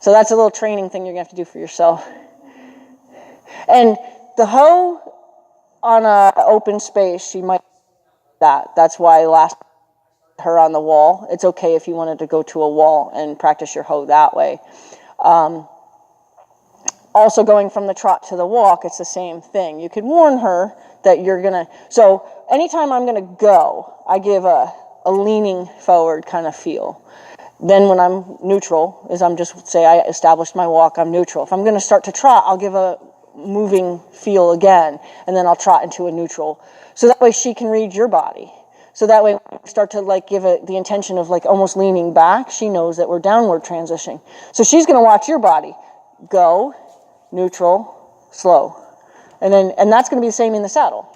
So that's a little training thing you're going to have to do for yourself. And the hoe on an open space, she might that. That's why last her on the wall. It's okay if you wanted to go to a wall and practice your hoe that way. Also going from the trot to the walk, it's the same thing. You could warn her that you're going to... So anytime I'm going to go, I give a leaning forward kind of feel. Then when I'm neutral, is I'm just, say I established my walk, I'm neutral. If I'm going to start to trot, I'll give a moving feel again, and then I'll trot into a neutral. So that way she can read your body. So that way when you start to like give it the intention of like almost leaning back, she knows that we're downward transitioning. So she's going to watch your body. Go, neutral, slow. And that's going to be the same in the saddle.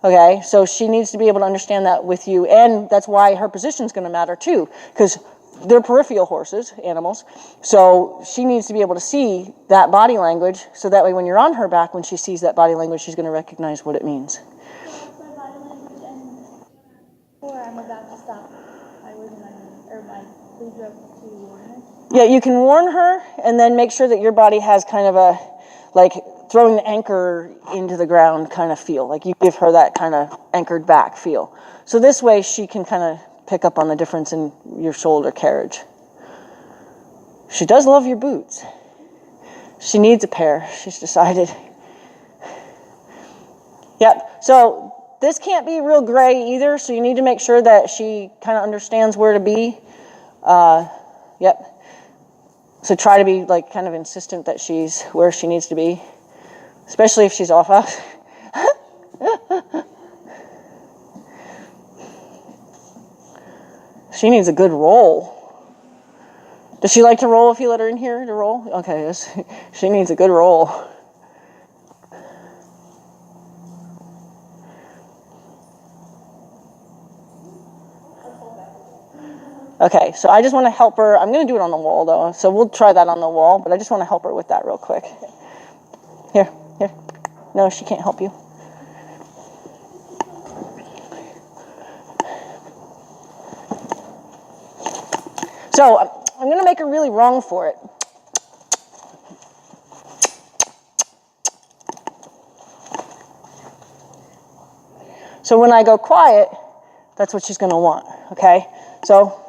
Okay, so she needs to be able to understand that with you, and that's why her position is going to matter too, because they're peripheral horses, animals, so she needs to be able to see that body language, so that way when you're on her back, when she sees that body language, she's going to recognize what it means. What's my body language and before I'm about to stop, I wasn't or my leader up to warn her? Yeah, you can warn her, and then make sure that your body has kind of a, like, throwing the anchor into the ground kind of feel. Like you give her that kind of anchored back feel. So this way she can kind of pick up on the difference in your shoulder carriage. She does love your boots. She needs a pair, she's decided. Yep, so this can't be real gray either, so you need to make sure that she kind of understands where to be. Yep. So try to be like kind of insistent that she's where she needs to be. Especially if she's off us. She needs a good roll. Does she like to roll if you let her in here to roll? Okay, yes. She needs a good roll. Okay, so I just want to help her. I'm going to do it on the wall though, so we'll try that on the wall, but I just want to help her with that real quick. Here. No, she can't help you. So I'm going to make her really wrong for it. So when I go quiet, that's what she's going to want, okay? So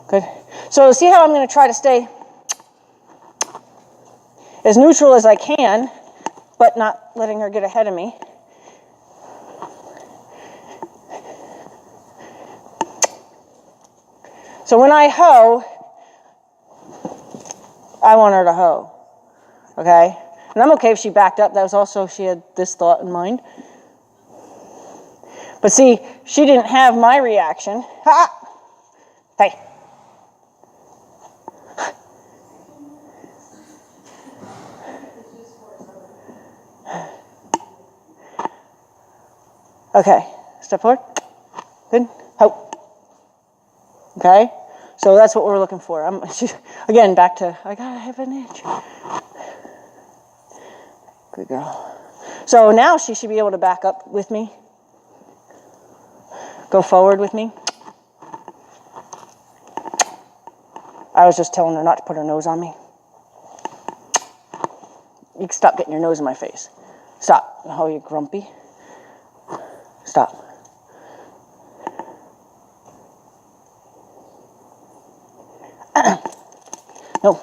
good. So see how I'm going to try to stay as neutral as I can, but not letting her get ahead of me. So when I hoe, I want her to hoe, okay? And I'm okay if she backed up. That was also, she had this thought in mind. But see, she didn't have my reaction. Ha! Hey. Okay, step forward. Good. Ho. Okay, so that's what we're looking for. Again, back to, I gotta have an inch. Good girl. So now she should be able to back up with me. Go forward with me. I was just telling her not to put her nose on me. You can stop getting your nose in my face. Stop. Oh, you're grumpy. Stop. No.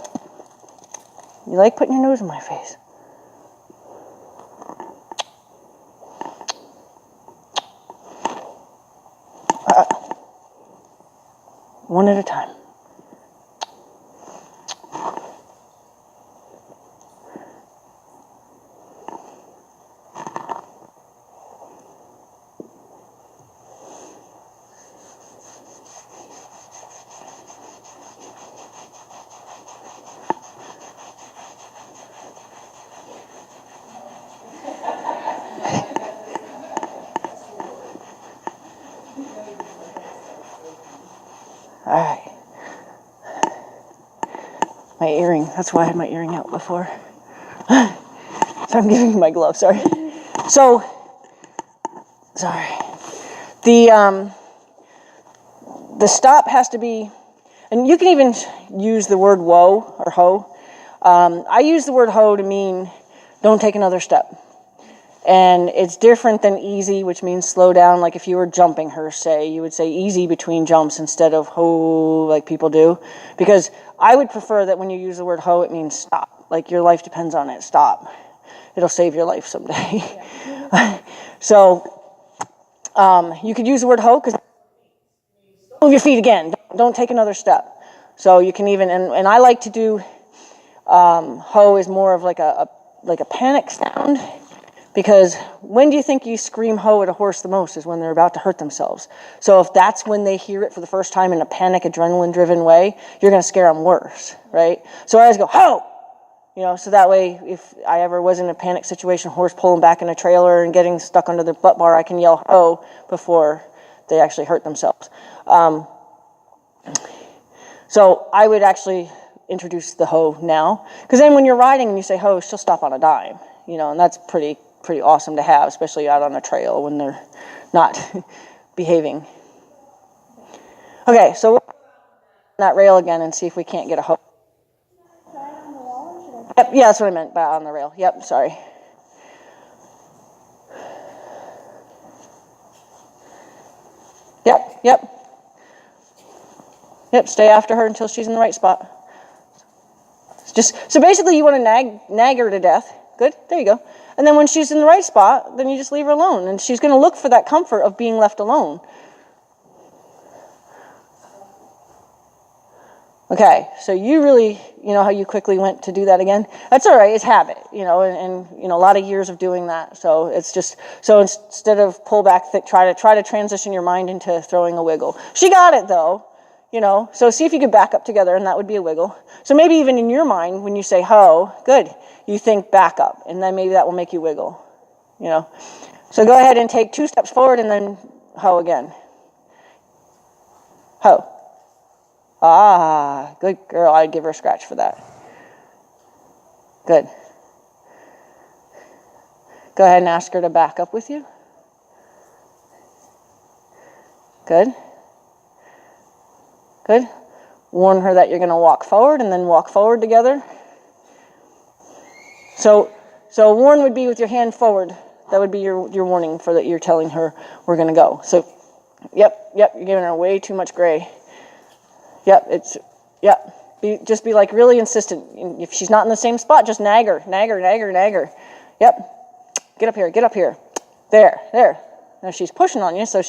You like putting your nose in my face. One at a time. All right. My earring. That's why I had my earring out before. So I'm giving you my glove. Sorry. So, sorry. the stop has to be, and you can even use the word whoa or ho. I use the word ho to mean don't take another step. And it's different than easy, which means slow down. Like if you were jumping her, say, you would say easy between jumps instead of ho like people do. Because I would prefer that when you use the word ho, it means stop. Like your life depends on it. Stop. It'll save your life someday. Yeah. So you could use the word ho because move your feet again. Don't take another step. So you can even, and I like to do ho is more of like a panic sound. Because when do you think you scream ho at a horse the most is when they're about to hurt themselves. So if that's when they hear it for the first time in a panic, adrenaline-driven way, you're going to scare them worse, right? So I always go, ho! So that way, if I ever was in a panic situation, horse pulling back in a trailer and getting stuck under the butt bar, I can yell ho before they actually hurt themselves. So I would actually introduce the ho now. Because then when you're riding and you say ho, she'll stop on a dime. And that's pretty awesome to have, especially out on a trail when they're not behaving. Okay, so we'll on that rail again and see if we can't get a ho. On the wall, or should I? Yep, yeah, that's what I meant by on the rail. Yep, sorry. Yep, stay after her until she's in the right spot. So basically you want to nag her to death. Good, there you go. And then when she's in the right spot, then you just leave her alone. And she's going to look for that comfort of being left alone. Okay, so you really, how you quickly went to do that again? That's all right, it's habit, and a lot of years of doing that. So it's just, so instead of pull back, try to transition your mind into throwing a wiggle. She got it though, so see if you could back up together and that would be a wiggle. So maybe even in your mind, when you say ho, good, you think back up and then maybe that will make you wiggle, So go ahead and take 2 steps forward and then ho again. Ho. Ah, good girl. I'd give her a scratch for that. Good. Go ahead and ask her to back up with you. Good. Good. Warn her that you're going to walk forward and then walk forward together. So warn would be with your hand forward. That would be your warning for that you're telling her we're going to go. So, yep, you're giving her way too much gray. Just be like really insistent. If she's not in the same spot, just nag her. Yep, get up here. There. Now she's pushing on you, so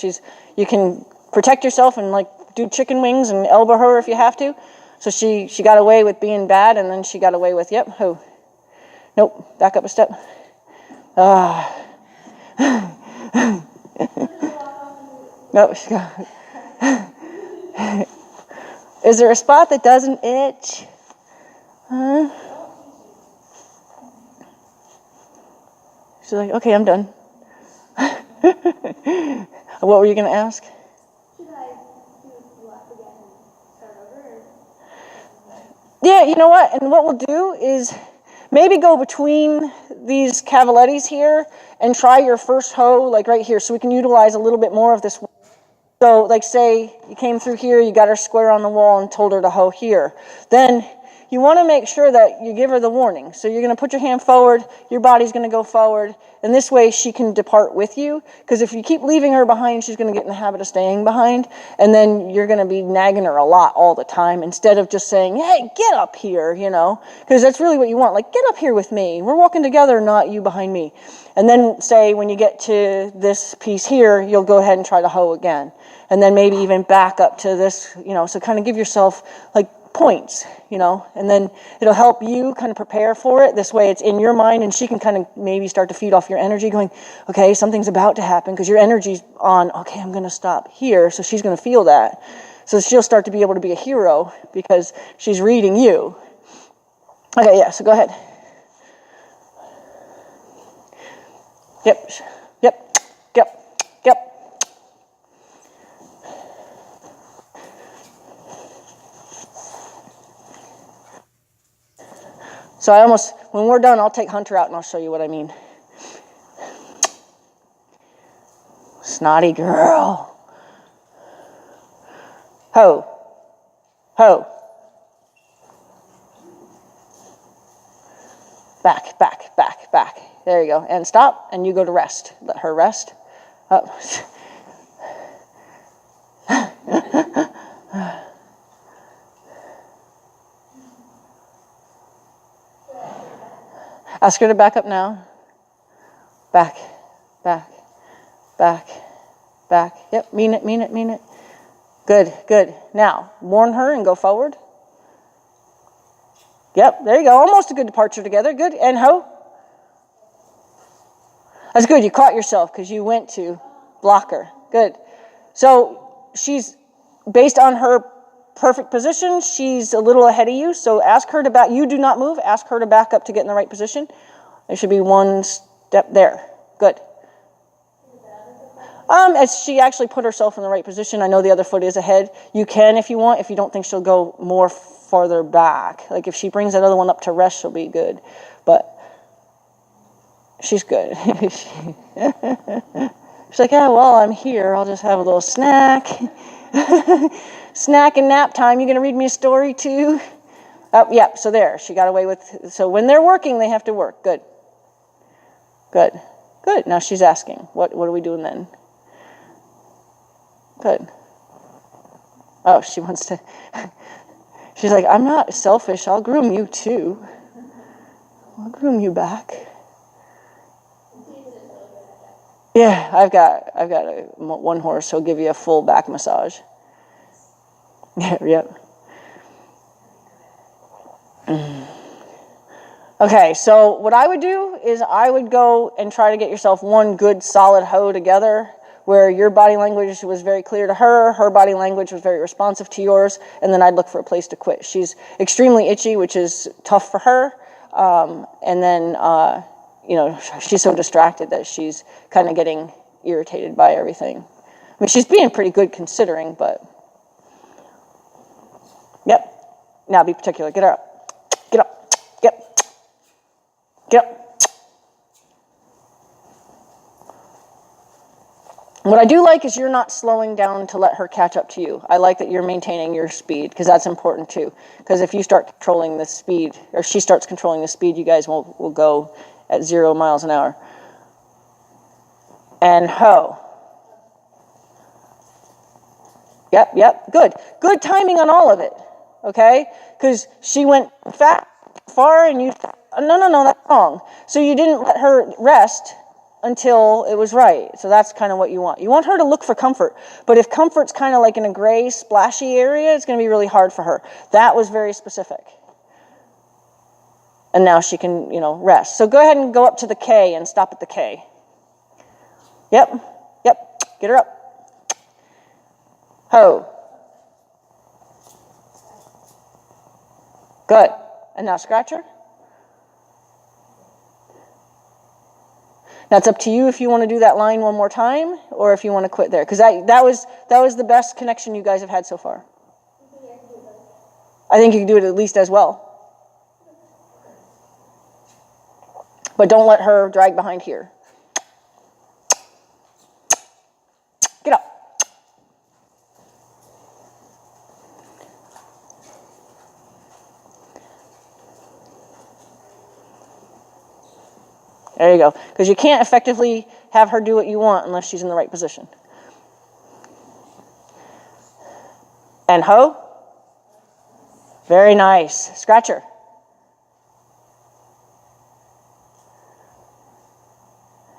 you can protect yourself and like do chicken wings and elbow her if you have to. So she got away with being bad, and then she got away with ho. Nope, back up a step. Nope, she got. Is there a spot that doesn't itch? Huh? She's like, okay, I'm done. What were you going to ask? Should I do the lap again and start over? Yeah, you know what? And what we'll do is maybe go between these cavalettis here and try your first ho, like right here, so we can utilize a little bit more of this. So, like, say you came through here, you got her square on the wall and told her to ho here. Then you want to make sure that you give her the warning. So you're going to put your hand forward, your body's going to go forward, and this way she can depart with you. Because if you keep leaving her behind, she's going to get in the habit of staying behind, and then you're going to be nagging her a lot all the time instead of just saying, hey, get up here, because that's really what you want. Like, get up here with me. We're walking together, not you behind me. And then say when you get to this piece here, you'll go ahead and try to ho again. And then maybe even back up to this, so kind of give yourself like points, and then it'll help you kind of prepare for it. This way it's in your mind and she can kind of maybe start to feed off your energy going, okay, something's about to happen because your energy's on, okay, I'm going to stop here. So she's going to feel that. So she'll start to be able to be a hero because she's reading you. Okay, yeah, so go ahead. Yep. So when we're done, I'll take Hunter out and I'll show you what I mean. Snotty girl. Ho. Ho. Back, back, back, back. There you go. And stop, and you go to rest. Let her rest. Up. Ask her to back up now. Back, back, back, back. Yep, mean it, mean it, mean it. Good, good. Now, warn her and go forward. Yep, there you go. Almost a good departure together. Good. And ho. That's good. You caught yourself because you went to block her. Good. So she's, based on her perfect position, she's a little ahead of you. So ask her to back. You do not move. Ask her to back up to get in the right position. There should be one step there. Good. As she actually put herself in the right position, I know the other foot is ahead. You can if you want, if you don't think she'll go more farther back. Like if she brings that other one up to rest, she'll be good. But she's good. She's like, yeah, well, I'm here. I'll just have a little snack. Snack and nap time. You going to read me a story too? Oh, yeah, so there. She got away with, so when they're working, they have to work. Good. Good. Good. Now she's asking, what are we doing then? Good. Oh, she wants to, she's like, I'm not selfish. I'll groom you too. I'll groom you back. Yeah, I've got one horse who'll give you a full back massage. Yeah, yep. Okay, so what I would do is I would go and try to get yourself one good solid hoe together where your body language was very clear to her, her body language was very responsive to yours, and then I'd look for a place to quit. She's extremely itchy, which is tough for her, and then, you know, she's so distracted that she's kind of getting irritated by everything. I mean, she's being pretty good considering, but... Yep. Now be particular. Get her up. Get up. Get up. Get up. What I do like is you're not slowing down to let her catch up to you. I like that you're maintaining your speed because that's important too. Because if you start controlling the speed, or she starts controlling the speed, you guys will go at 0 miles an hour. And ho. Yep, yep, good. Good timing on all of it, okay? Because she went far and you, no, that's wrong. So you didn't let her rest until it was right. So that's kind of what you want. You want her to look for comfort. But if comfort's kind of like in a gray, splashy area, it's going to be really hard for her. That was very specific. And now she can, you know, rest. So go ahead and go up to the K and stop at the K. Yep, yep, get her up. Ho. Good. And now scratch her. Now it's up to you if you want to do that line one more time or if you want to quit there. Because that was the best connection you guys have had so far. I think you can do it at least as well. But don't let her drag behind here. Get up. There you go. Because you can't effectively have her do what you want unless she's in the right position. And ho. Very nice. Scratch her.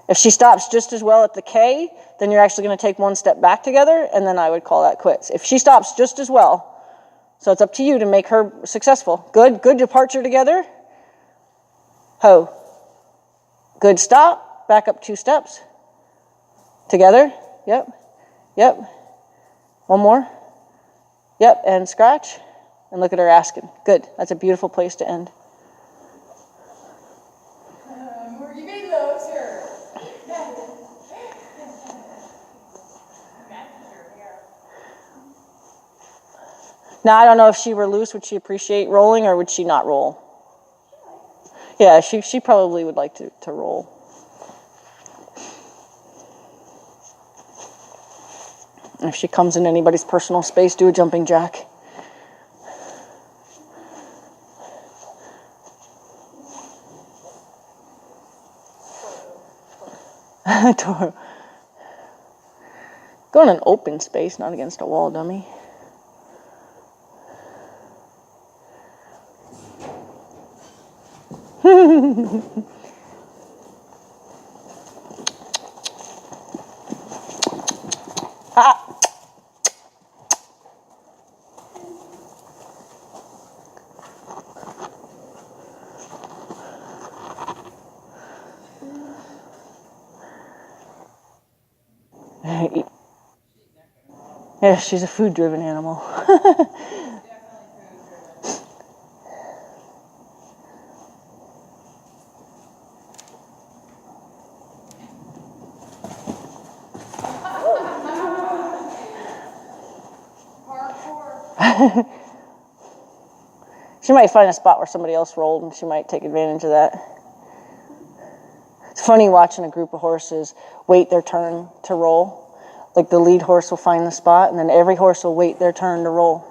If she stops just as well at the K, then you're actually going to take one step back together, and then I would call that quits. If she stops just as well, so it's up to you to make her successful. Good departure together. Ho. Good stop. Back up 2 steps. Together. Yep. Yep. One more. Yep. And scratch. And look at her asking. Good. That's a beautiful place to end. You made those here. Now, I don't know if she were loose, would she appreciate rolling or would she not roll? Yeah, she probably would like to roll. If she comes in anybody's personal space, do a jumping jack. Go in an open space, not against a wall, dummy. Ah! Yeah, she's a food-driven animal. She might find a spot where somebody else rolled, and she might take advantage of that. It's funny watching a group of horses wait their turn to roll. Like the lead horse will find the spot, and then every horse will wait their turn to roll.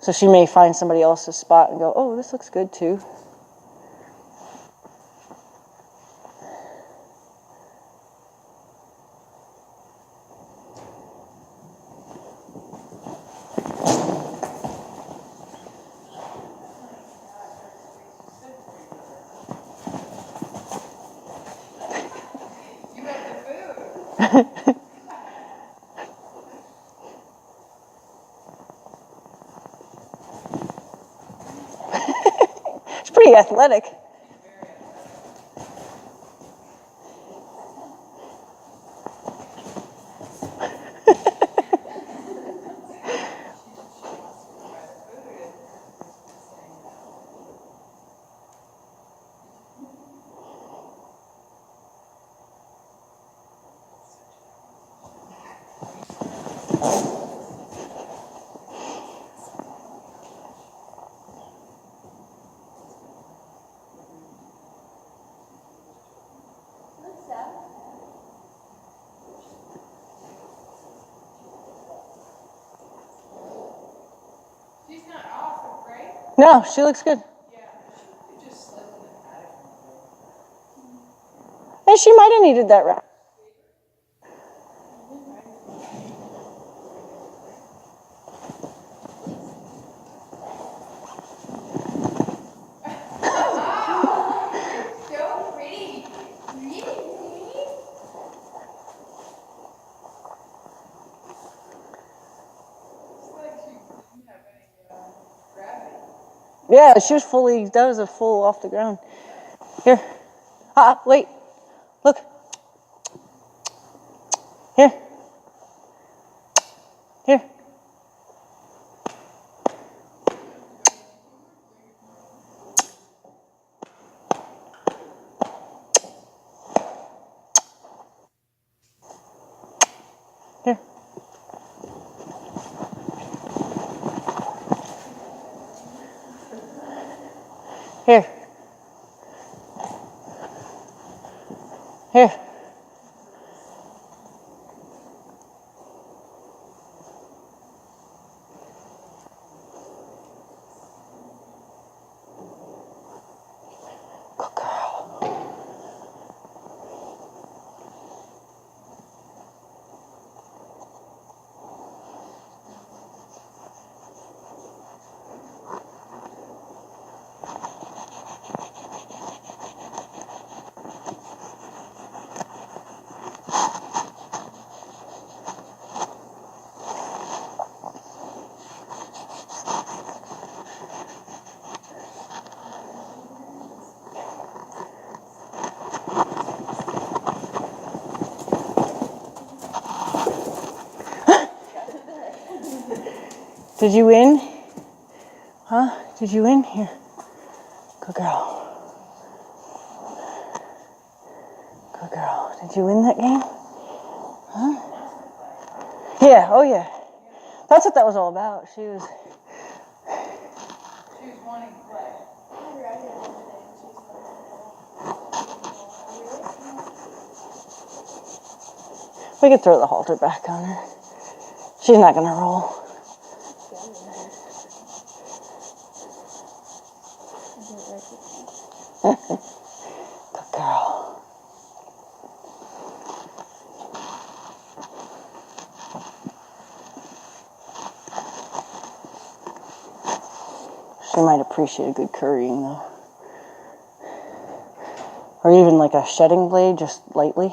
So she may find somebody else's spot and go, oh, this looks good too. You have the food. It's pretty athletic. What's up? She's not off, right? No, she looks good. Yeah. She just slipped in the paddock. And she might have needed that wrap. So pretty. Really? It's like she didn't have any gravity. Yeah, she was fully, that was a full off the ground. Here. Wait. Look. Here. Here. Here. Here. Here. Good girl. Did you win? Huh? Did you win? Here. Good girl. Good girl. Did you win that game? Huh? Yeah, oh yeah. That's what that was all about. She was wanting to play. I read it the other day and she was like, We could throw the halter back on her. She's not gonna roll. Good girl. She might appreciate a good currying though. Or even like a shedding blade, just lightly.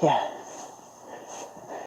Yeah.